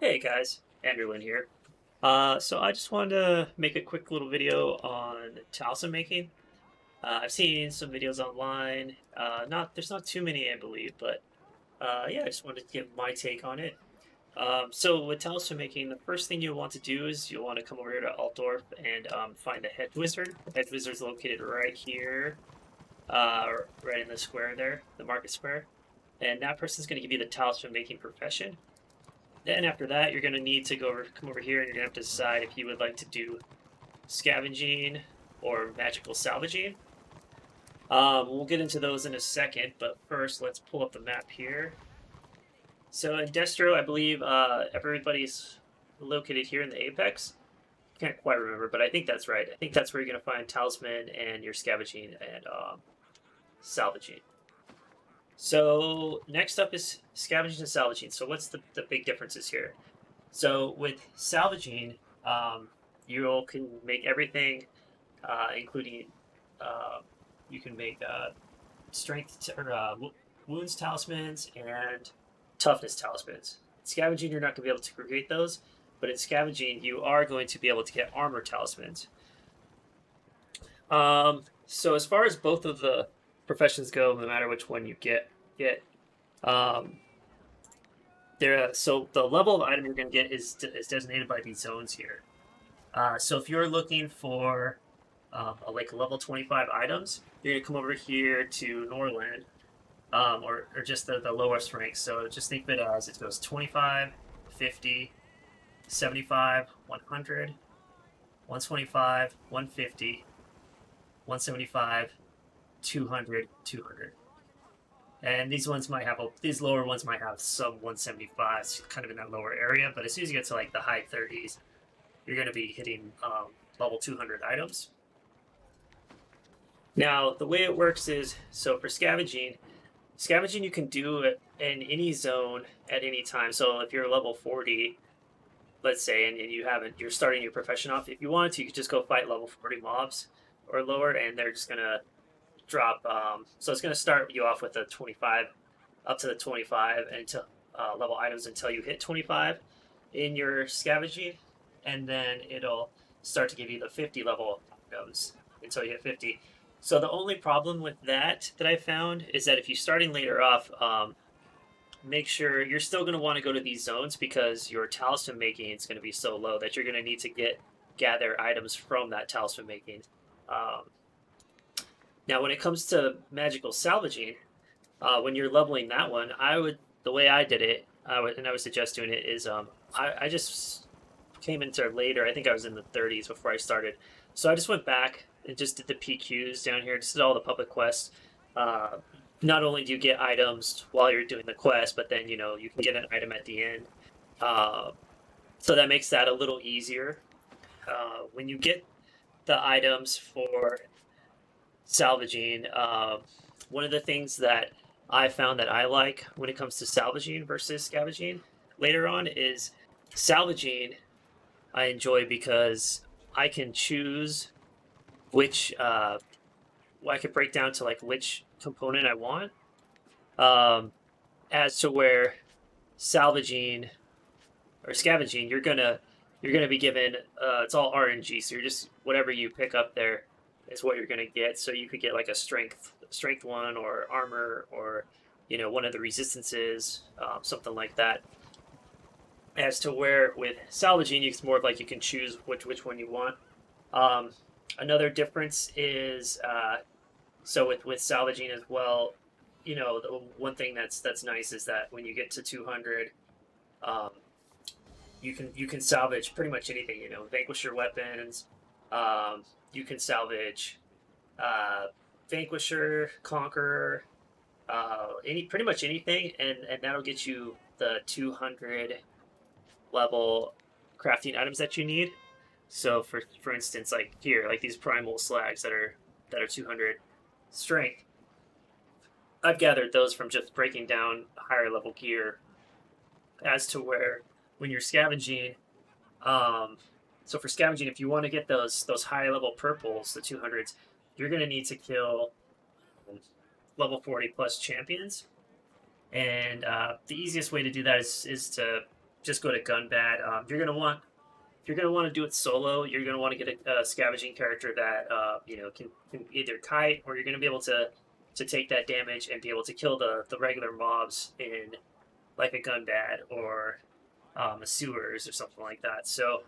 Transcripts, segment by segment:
Hey guys, Andrew here. So I just wanted to make a quick little video on talisman making. I've seen some videos online. There's not too many, I believe, but yeah, I just wanted to give my take on it. So with talisman making, the first thing you'll want to do is you'll want to come over here to Altdorf and find the head wizard. The head wizard's located right here, right in the square there, the market square. And that person's going to give you the talisman making profession. Then after that, you're going to need to come over here and you're going to have to decide if you would like to do scavenging or magical salvaging. We'll get into those in a second, but first let's pull up the map here. So in Destro, I believe everybody's located here in the apex. Can't quite remember, but I think that's right. I think that's where you're going to find Talisman and your scavenging and salvaging. So next up is scavenging and salvaging. So what's the big differences here? So with salvaging, you can make everything, including you can make strength or wounds talismans and toughness talismans. Scavenging, you're not going to be able to create those, but in scavenging, you are going to be able to get armor talismans. So as far as both of the professions go, no matter which one you get, so the level of item you're going to get is designated by these zones here. So if you're looking for like level 25 items, you're going to come over here to Norland, or just the lowest ranks. So just think of it as it goes 25, 50, 75, 100, 125, 150, 175, 200, 200. And these lower ones might have some 175s, kind of in that lower area. But as soon as you get to like the high 30s, you're going to be hitting level 200 items. Now, the way it works is, so for scavenging you can do it in any zone at any time. So if you're level 40, let's say, and you're starting your profession off, if you wanted to, you could just go fight level 40 mobs or lower, and they're just going to drop. So it's going to start you off with a 25 up to the 25 until level items until you hit 25 in your scavenging, and then it'll start to give you the 50 level items until you hit 50. So the only problem with that I found is that if you're starting later off, make sure you're still going to want to go to these zones because your talisman making is going to be so low that you're going to need to gather items from that talisman making. Now, when it comes to magical salvaging, when you're leveling that one, the way I did it, I would suggest doing it is I just came into later. I think I was in the 30s before I started, so I just went back and just did the PQs down here, just did all the public quests. Not only do you get items while you're doing the quest, but then you can get an item at the end. So that makes that a little easier. When you get the items for salvaging, one of the things that I found that I like when it comes to salvaging versus scavenging later on is salvaging I enjoy because I can choose which I could break down to like which component I want, as to where salvaging or scavenging you're gonna be given it's all RNG, so you're just whatever you pick up there is what you're gonna get. So you could get like a strength one or armor or one of the resistances, something like that. As to where with salvaging, it's more of like you can choose which one you want. Another difference is so with salvaging as well, the one thing that's nice is that when you get to 200, you can salvage pretty much anything. Vanquisher weapons. You can salvage Vanquisher, Conqueror, pretty much anything, and that'll get you the 200 level crafting items that you need. So for instance, like here, like these primal slags that are 200 strength, I've gathered those from just breaking down higher level gear. As to where when you're scavenging, so for scavenging, if you want to get those high level purples, the 200s, you're going to need to kill level 40 plus champions. And the easiest way to do that is to just go to gun bad. You're gonna want if you're gonna want to do it solo, you're gonna want to get a scavenging character that can either kite, or you're gonna be able to take that damage and be able to kill the regular mobs in like a gun bad or a sewers or something like that. So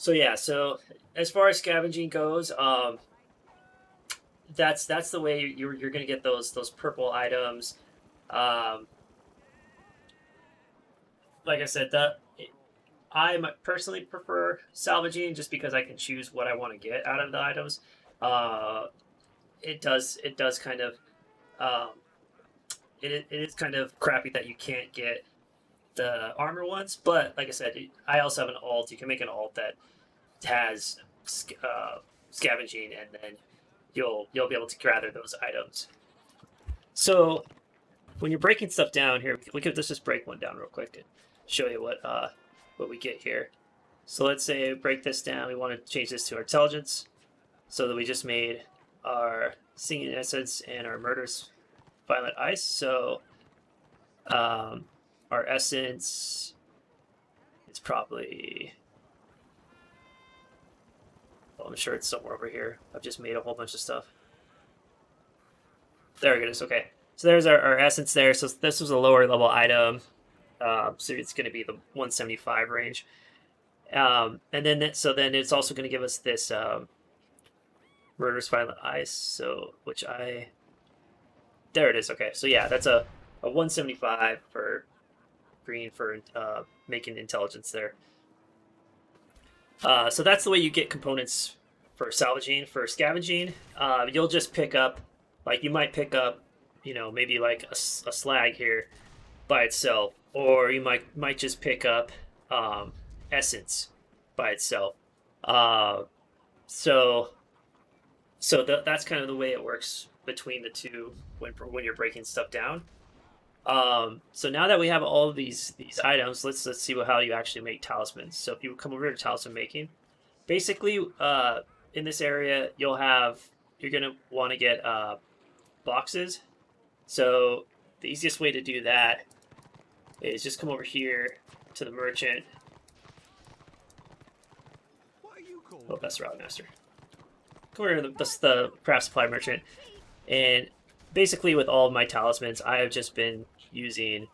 yeah. So as far as scavenging goes, that's the way you're gonna get those purple items. Um, like I said, I personally prefer salvaging just because I can choose what I want to get out of the items. Uh, it does kind of um, it is kind of crappy that you can't get the armor ones, but like I said, I also have an alt. You can make an alt that has scavenging, and then you'll be able to gather those items. So when you're breaking stuff down here, let's just break one down real quick and show you what we get here. So let's say break this down. We want to change this to our intelligence, so that we just made our singing essence and our murderous violent ice. So our essence is probably, well, I'm sure it's somewhere over here. I've just made a whole bunch of stuff. There it is. Okay, so there's our essence there. So this was a lower level item. So it's going to be the 175 range. And then it's also going to give us this murderous violent ice. So there it is. Okay, so yeah, that's a 175 for green for making intelligence there. So that's the way you get components for salvaging. For scavenging, you'll just pick up, like you might pick up, maybe like a slag here by itself, or you might just pick up essence by itself. So that's kind of the way it works between the two when you're breaking stuff down. So now that we have all of these items, let's see how you actually make talismans. So if you come over to talisman making, basically in this area you're gonna want to get boxes. So the easiest way to do that is just come over here to the merchant. Oh, that's the route master. Come over to the craft supply merchant, and basically with all of my talismans, I have just been using,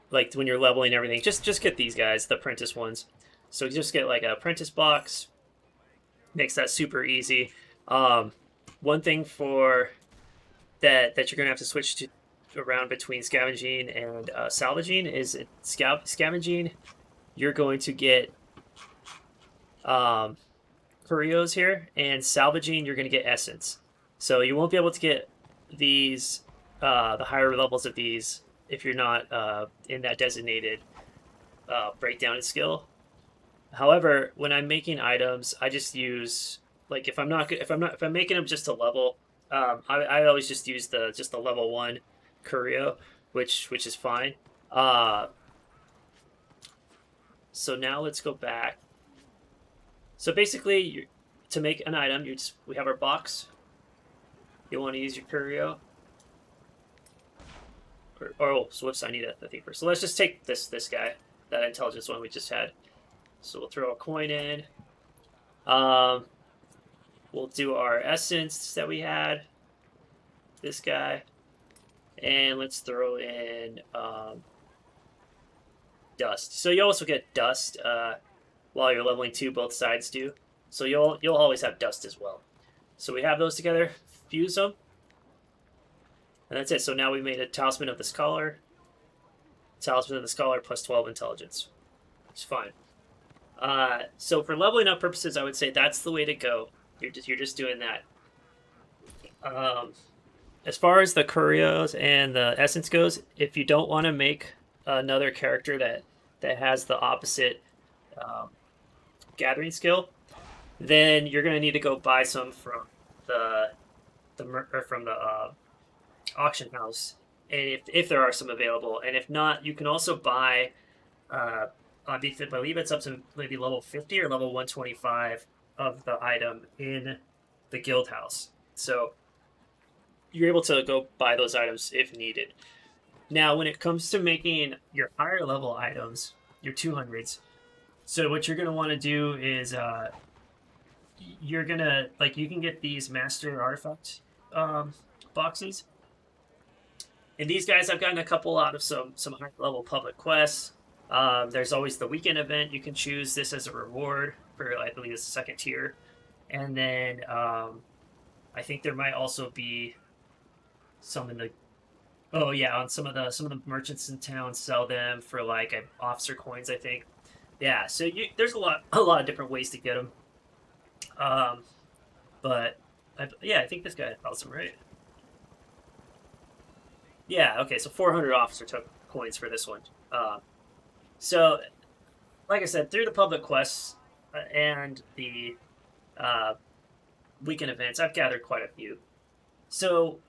like when you're leveling everything, just get these guys, the apprentice ones. So just get like an apprentice box. Makes that super easy. One thing for that you're gonna have to switch to around between scavenging and salvaging is scavenging. You're going to get curios here, and salvaging you're going to get essence. So you won't be able to get these the higher levels of these if you're not in that designated breakdown and skill. However, when I'm making items, I just use, like if I'm making them just to level, I always just use the level 1 curio, which is fine. So now let's go back. So basically, to make an item, we have our box. You want to use your curio. So whoops, I need a thing first. So let's just take this guy, that intelligence one we just had. So we'll throw a coin in. We'll do our essence that we had. This guy. And let's throw in dust. So you also get dust while you're leveling 2, both sides do. So you'll always have dust as well. So we have those together, fuse them, and that's it. So now we made a Talisman of the Scholar. Talisman of the Scholar plus 12 intelligence. It's fine. So for leveling up purposes, I would say that's the way to go. You're just doing that. As far as the curios and the essence goes, if you don't want to make another character that has the opposite gathering skill, then you're going to need to go buy some from the auction house, and if there are some available, and if not, you can also buy. I believe it's up to maybe level 50 or level 125 of the item in the guild house. So you're able to go buy those items if needed. Now, when it comes to making your higher level items, your 200s, so what you're going to want to do is you're going to, like, you can get these master artifact boxes. And these guys, I've gotten a couple out of some high level public quests. There's always the weekend event. You can choose this as a reward for, I believe it's the second tier. And then I think there might also be some in the, oh yeah, on some of the merchants in town sell them for like officer coins, I think. Yeah, so there's a lot of different ways to get them. But yeah, I think this guy had some, right? Yeah, okay, so 400 officer coins for this one. So, like I said, through the public quests and the weekend events, I've gathered quite a few. So,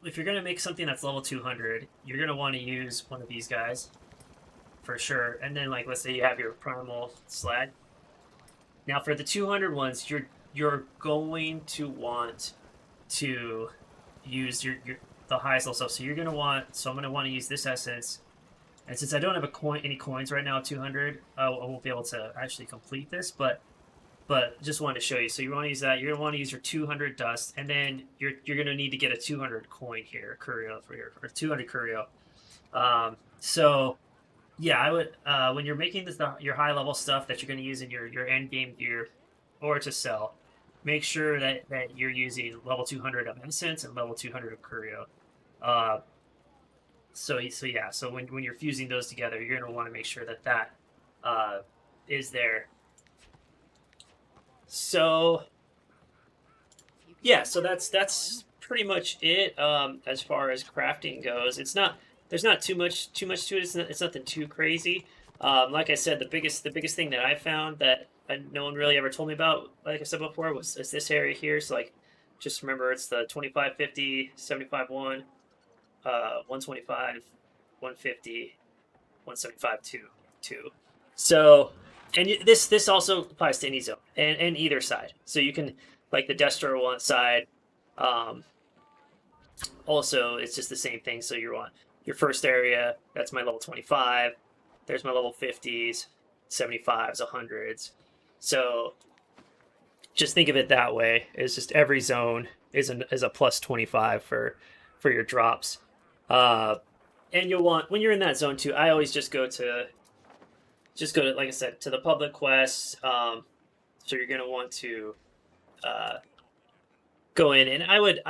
if you're going to make something that's level 200, you're going to want to use one of these guys for sure. And then, like, let's say you have your primal slag. Now, for the 200 ones, you're going to want to use the highest level stuff. So you're going to want, so I'm going to want to use this essence. And since I don't have any coins right now at 200, I won't be able to actually complete this, but just wanted to show you. So you want to use that. You're going to want to use your 200 dust, and then you're going to need to get a 200 coin here, curio for here, or 200 curio. So yeah, I would when you're making your high level stuff that you're going to use in your end game gear or to sell, make sure that you're using level 200 of essence and level 200 of curio. So yeah, so when you're fusing those together, you're going to want to make sure that is there. So yeah, so that's pretty much it as far as crafting goes. There's not too much to it. It's nothing too crazy. Like I said, the biggest thing that I found that no one really ever told me about, like I said before, is this area here. So like, just remember it's the 25, 50, 75, 1, 125, 150, 175, 2. So, and this also applies to any zone and either side. So you can, like the Destro one side, also it's just the same thing. So you want your first area, that's my level 25. There's my level 50s, 75s, 100s. So just think of it that way. It's just every zone is a plus 25 for your drops. And you'll want, when you're in that zone too, I always just go to, like I said, to the public quests. So you're going to want to go in, and I would,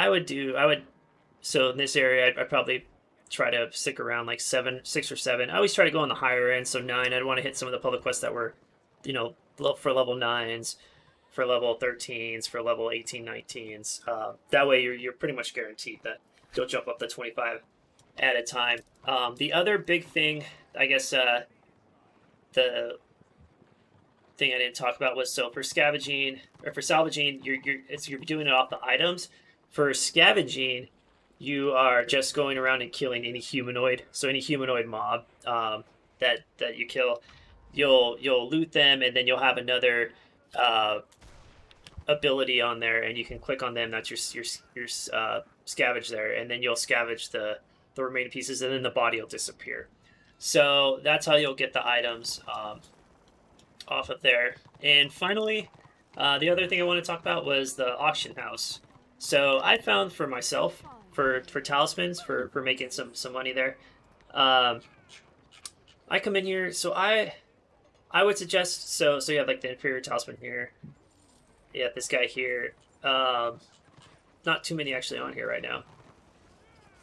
so in this area, I'd probably try to stick around like 6 or 7. I always try to go on the higher end, so 9. I'd want to hit some of the public quests that were, for level 9s, for level 13s, for level 18, 19s. That way you're pretty much guaranteed that you'll jump up to 25 at a time. The other big thing, I guess, the thing I didn't talk about was, so for scavenging or for salvaging, you're doing it off the items. For scavenging, you are just going around and killing any humanoid. So any humanoid mob that you kill, you'll loot them, and then you'll have another ability on there, and you can click on them. That's your scavenge there, and then you'll scavenge the remaining pieces, and then the body will disappear. So that's how you'll get the items off of there. And finally, the other thing I want to talk about was the auction house. So I found for myself, for talismans, for making some money there, I come in here. So I would suggest, so you have like the inferior talisman here. You have this guy here. Not too many actually on here right now.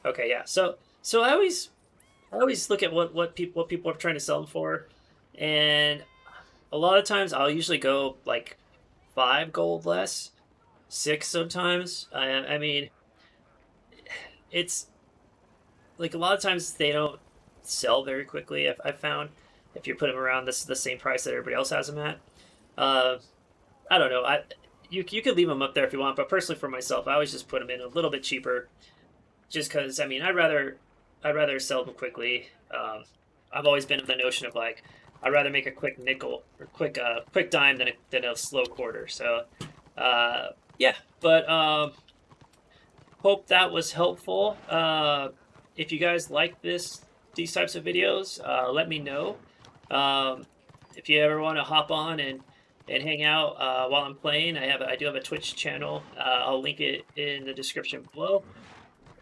Okay, yeah. So I always look at what people are trying to sell them for, and a lot of times I'll usually go like 5 gold less, 6 sometimes. I mean, it's like a lot of times they don't sell very quickly. I've found if you put them around the same price that everybody else has them at. I don't know. You could leave them up there if you want, but personally for myself, I always just put them in a little bit cheaper, just because, I mean, I'd rather sell them quickly. I've always been of the notion of like, I'd rather make a quick nickel or quick dime than a slow quarter. So yeah, but hope that was helpful. if you guys like these types of videos, let me know. If you ever want to hop on and hang out while I'm playing, I do have a Twitch channel. I'll link it in the description below.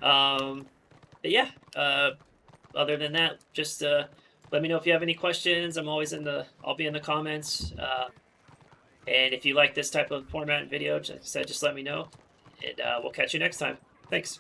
But yeah, other than that, just let me know if you have any questions. I'll be in the comments. And if you like this type of format and video, just let me know. And we'll catch you next time. Thanks.